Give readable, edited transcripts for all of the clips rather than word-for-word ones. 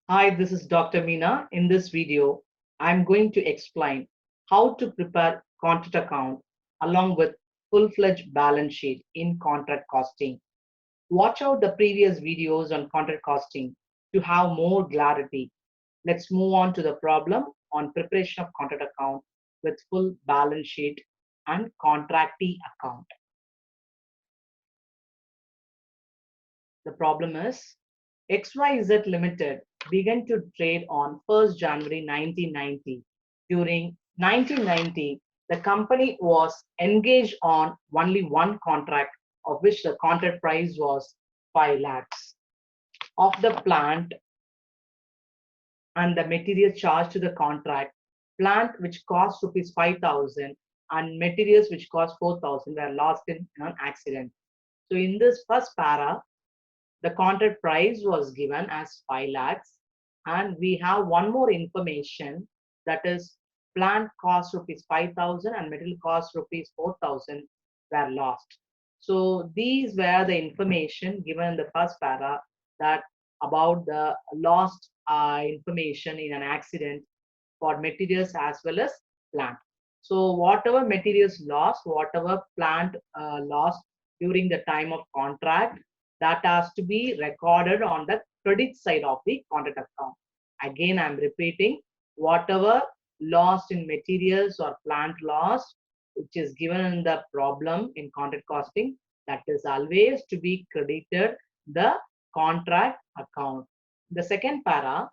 Hi, this is Dr. Meena. In this video, I'm going to explain how to prepare contract account along with full-fledged balance sheet in contract costing. Watch out the previous videos on contract costing to have more clarity. Let's move on to the problem on preparation of contract account with full balance sheet and contractee account. The problem is XYZ Limited began to trade on 1st January 1990. During 1990, the company was engaged on only one contract, of which the contract price was 5 lakhs of the plant and the materials charged to the contract. Plant which cost rupees 5,000 and materials which cost 4,000 were lost in an accident. So in this first para, the contract price was given as 5 lakhs, and we have one more information, that is plant cost rupees 5,000 and material cost rupees 4,000 were lost. So these were the information given in the first para, that about the lost information in an accident for materials as well as plant. So whatever materials lost, whatever plant lost during the time of contract, that has to be recorded on the credit side of the contract account. Again, I'm repeating, whatever lost in materials or plant lost, which is given in the problem in contract costing, that is always to be credited the contract account. The second para,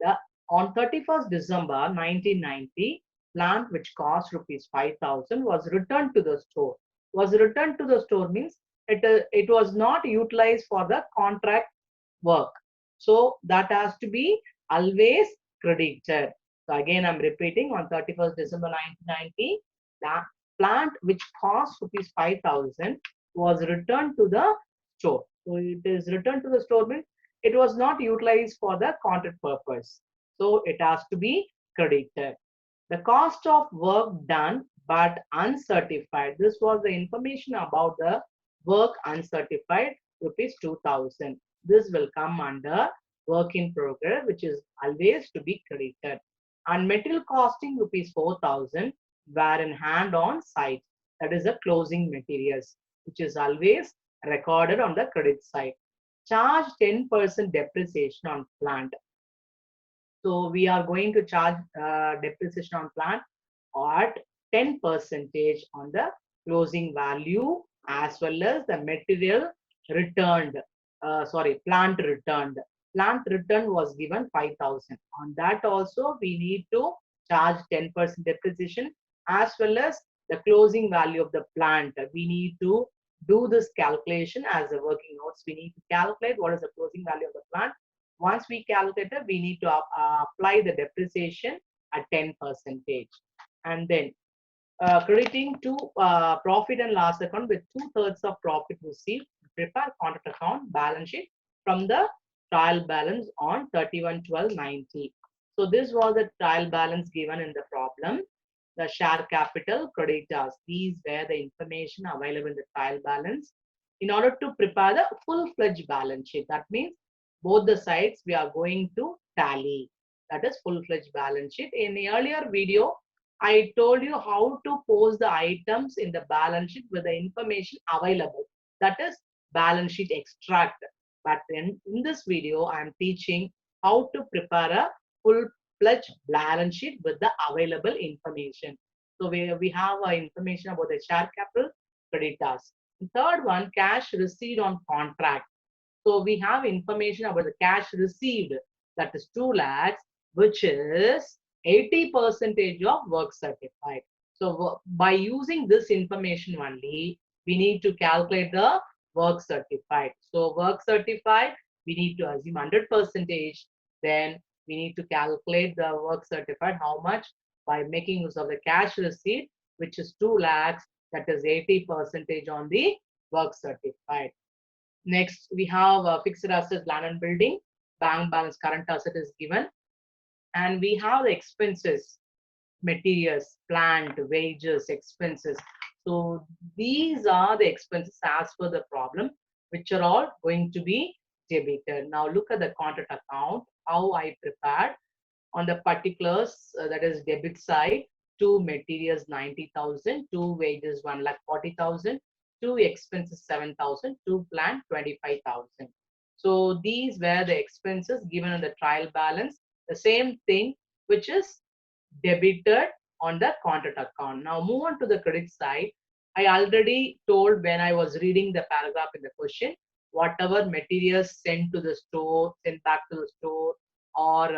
the on 31st December 1990, plant which cost rupees 5,000 was returned to the store. Was returned to the store means it was not utilized for the contract work. So that has to be always credited. So again, I'm repeating, on 31st December 1990, the plant which cost rupees 5,000 was returned to the store. So it is returned to the store means it was not utilized for the contract purpose. So it has to be credited. The cost of work done but uncertified. This was the information about the work uncertified, rupees 2,000. This will come under work in progress, which is always to be credited. And material costing rupees 4,000 were in hand on site. That is the closing materials, which is always recorded on the credit side. Charge 10% depreciation on plant. So we are going to charge depreciation on plant at 10 percentage on the closing value, as well as the material returned. Plant returned. Plant return was given 5,000. On that also we need to charge 10% depreciation, as well as the closing value of the plant. We need to do this calculation as a working notes. We need to calculate what is the closing value of the plant. Once we calculate it, we need to apply the depreciation at 10 percentage. And then crediting to profit and loss account with 2/3 of profit received, prepare contract account balance sheet from the trial balance on 31/12/90. So this was the trial balance given in the problem. The share capital creditors, these were the information available in the trial balance. In order to prepare the full-fledged balance sheet, that means both the sides we are going to tally. That is full-fledged balance sheet. In the earlier video, I told you how to post the items in the balance sheet with the information available. That is balance sheet extract. But in this video, I am teaching how to prepare a full-fledged balance sheet with the available information. So we have information about the share capital, creditors. The third one, cash received on contract. So we have information about the cash received, that is 2 lakhs, which is 80 percentage of work certified. So by using this information only, we need to calculate the work certified. So work certified, we need to assume 100 percentage. Then we need to calculate the work certified, how much, by making use of the cash receipt, which is 2 lakhs, that is 80 percentage on the work certified. Next, we have fixed assets, land and building. Bank balance, current asset is given. And we have the expenses, materials, plant, wages, expenses. So these are the expenses as per the problem, which are all going to be debited. Now look at the contract account, how I prepared on the particulars, that is debit side, two materials 90,000, two wages 1,40,000, two expenses 7,000, two plant 25,000. So these were the expenses given on the trial balance, the same thing which is debited on the contract account. Now move on to the credit side. I already told when I was reading the paragraph in the question, whatever materials sent to the store, sent back to the store, or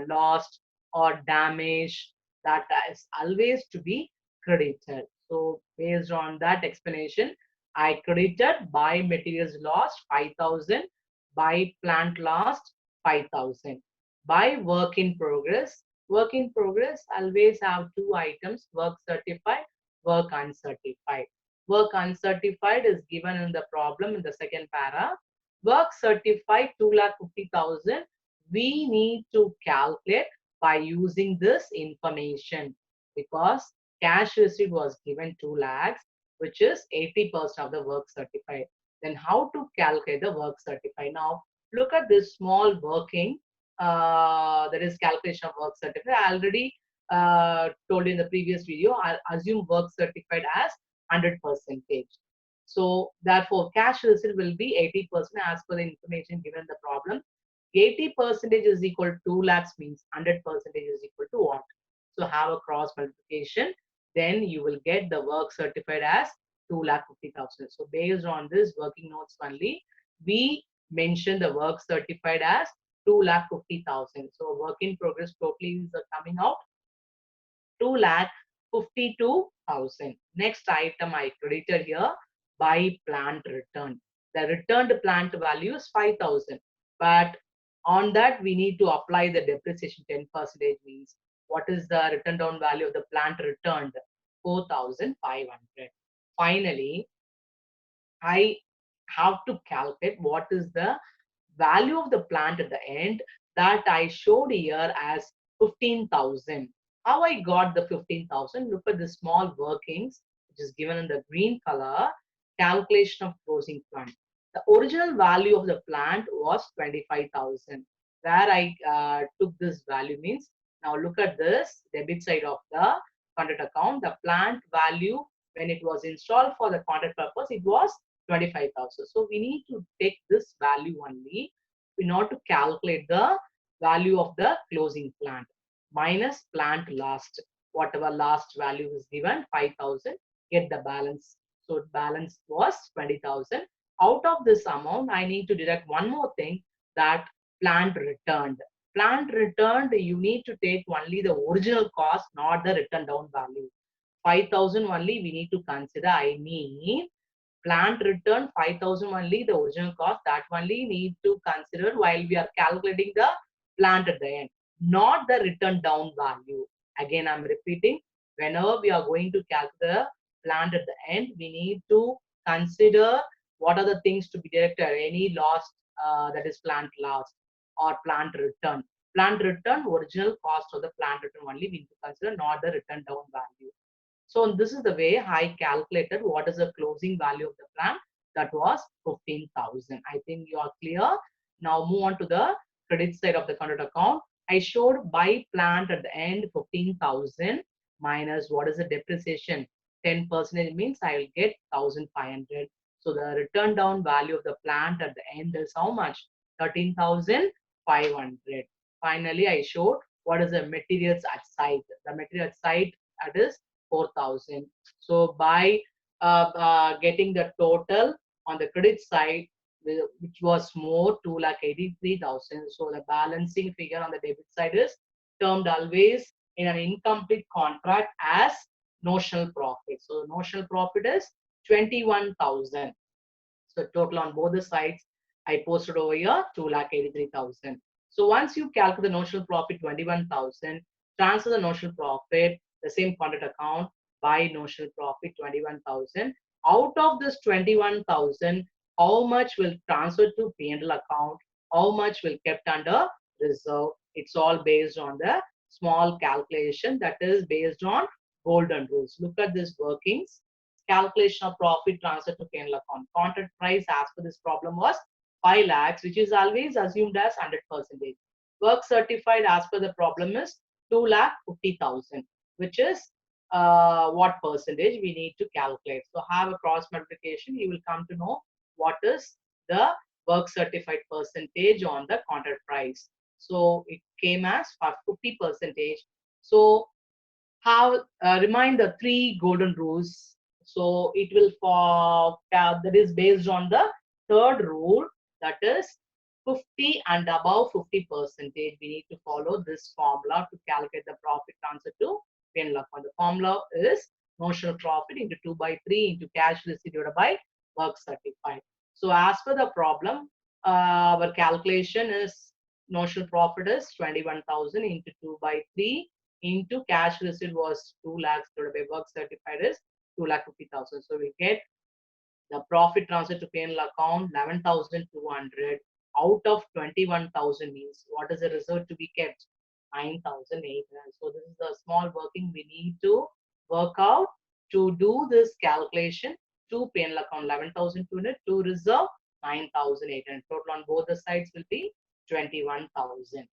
lost or damaged, that is always to be credited. So based on that explanation, I credited buy materials lost 5,000, buy plant lost 5,000, buy work in progress. Work in progress always have two items, work certified, work uncertified. Work uncertified is given in the problem in the second para. Work certified 2,50,000. We need to calculate by using this information because cash receipt was given 2 lakhs, which is 80% of the work certified. Then how to calculate the work certified? Now look at this small working, that is calculation of work certificate. I already told in the previous video, I'll assume work certified as 100%. So therefore, cash receipt will be 80% as per the information given in the problem. 80% is equal to 2 lakhs means 100% is equal to what? So have a cross multiplication. Then you will get the work certified as 2,50,000. So based on this working notes only, we mention the work certified as 2,50,000. So work in progress totally is coming out 2,52,000. Next item I credited here, by plant return. The returned plant value is 5,000. But on that we need to apply the depreciation 10% means what is the written down value of the plant returned? 4,500. Finally, I have to calculate what is the value of the plant at the end, that I showed here as 15,000. How I got the 15,000? Look at the small workings which is given in the green color, calculation of closing plant. The original value of the plant was 25,000. Where I took this value means, now look at this debit side of the contract account. The plant value when it was installed for the contract purpose, it was 25,000. So we need to take this value only in order to calculate the value of the closing plant minus plant last. Whatever last value is given, 5,000, get the balance. So balance was 20,000. Out of this amount, I need to deduct one more thing, that plant returned. Plant returned, you need to take only the original cost, not the written down value. 5,000 only we need to consider. I mean, plant return 5,000 only, the original cost, that only need to consider while we are calculating the plant at the end, not the written down value. Again, I'm repeating, whenever we are going to calculate the plant at the end, we need to consider what are the things to be deducted, any loss, that is plant loss or plant return. Plant return, original cost of the plant return only we need to consider, not the written down value. So this is the way I calculated what is the closing value of the plant. That was 15,000. I think you are clear. Now move on to the credit side of the contract account. I showed buy plant at the end 15,000 minus what is the depreciation? 10% means I will get 1,500. So the return down value of the plant at the end is how much? 13,500. Finally, I showed what is the materials at site. The material at site, that is 4,000. So by getting the total on the credit side, which was more 2,83,000. So the balancing figure on the debit side is termed always in an incomplete contract as notional profit. So notional profit is 21,000. So total on both the sides, I posted over here 2,83,000. So once you calculate the notional profit 21,000, transfer the notional profit, the same contract account, by notional profit 21,000. Out of this 21,000, how much will transfer to P&L account? How much will kept under reserve? It's all based on the small calculation, that is based on golden rules. Look at this workings. Calculation of profit transfer to P&L account. Contract price as per this problem was 5 lakhs, which is always assumed as 100%. Work certified as per the problem is 2,50,000, which is what percentage we need to calculate. So have a cross multiplication, you will come to know what is the work certified percentage on the contract price. So it came as 50%. So have remind the 3 golden rules. So it will for that is based on the third rule, that is 50 and above 50%. We need to follow this formula to calculate the profit transfer to P&L account. The formula is notional profit into 2 by 3 into cash receipt divided by work certified. So as per the problem, our calculation is notional profit is 21,000 into 2 by 3 into cash receipt was 2 lakhs divided by work certified is 2,50,000. So we get the profit transfer to P&L account 11,200 out of 21,000 means what is the reserve to be kept? 9,800. So this is the small working we need to work out to do this calculation to P&L account 11,200 to reserve 9,800. Total on both the sides will be 21,000.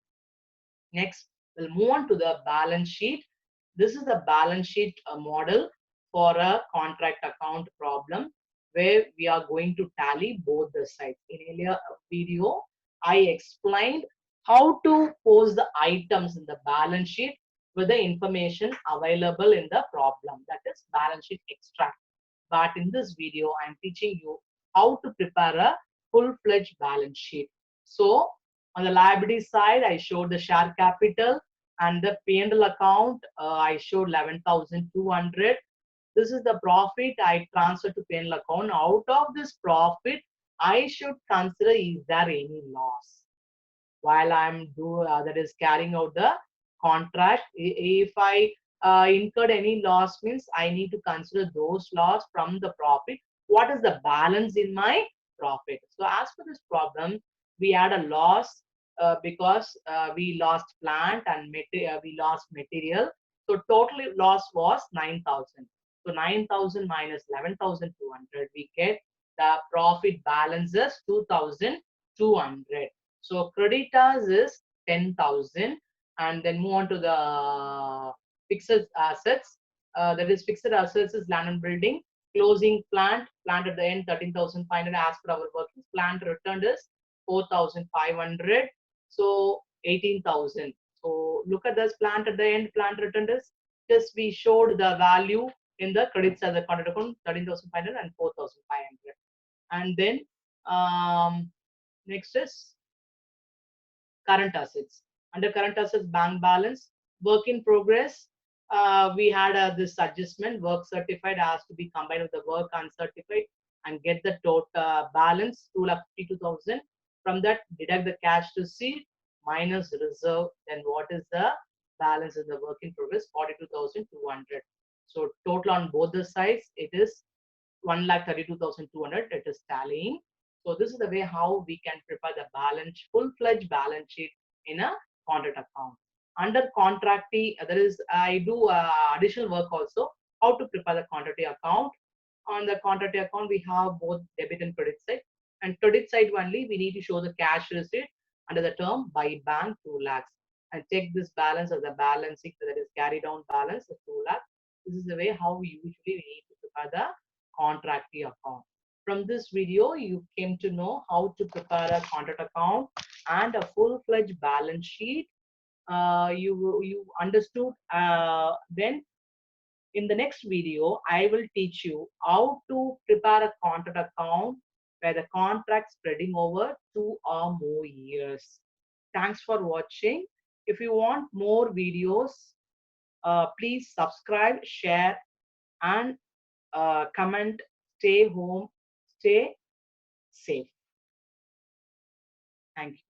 Next, we'll move on to the balance sheet. This is the balance sheet model for a contract account problem where we are going to tally both the sides. In earlier video, I explained how to post the items in the balance sheet with the information available in the problem, that is balance sheet extract. But in this video, I'm teaching you how to prepare a full-fledged balance sheet. So on the liability side, I showed the share capital and the P&L account. I showed 11,200. This is the profit I transferred to P&L account. Out of this profit, I should consider is there any loss while I'm that is carrying out the contract. If I incurred any loss means I need to consider those loss from the profit. What is the balance in my profit? So as for this problem, we had a loss because we lost plant and we lost material. So total loss was 9,000. So 9,000 minus 11,200, we get the profit balance is 2,200. So creditors is 10,000, and then move on to the fixed assets. That is fixed assets is land and building. Closing plant at the end 13,500 as per our workings. Plant returned is 4,500. So 18,000. So look at this plant at the end. Plant returned is just we showed the value in the credits as a contract account 13,500 and 4,500. And then next is current assets. Under current assets, bank balance, work in progress. We had this adjustment. Work certified has to be combined with the work uncertified and get the total balance 2,52,000. From that, deduct the cash receipt minus reserve. Then what is the balance in the work in progress? 42,200. So total on both the sides, it is 1,32,200. It is tallying. So this is the way how we can prepare the balance, full-fledged balance sheet in a contract account. Under contractee, there is I do additional work also. How to prepare the contractee account? On the contractee account, we have both debit and credit side. And credit side only, we need to show the cash receipt under the term by bank 2 lakhs. And check this balance as a balancing, that is carry down balance of 2 lakhs. This is the way how we usually need to prepare the contractee account. From this video, you came to know how to prepare a contract account and a full-fledged balance sheet. You understood. Then in the next video, I will teach you how to prepare a contract account where the contract spreading over 2 or more years. Thanks for watching. If you want more videos, please subscribe, share, and comment. Stay home, stay safe. Thank you.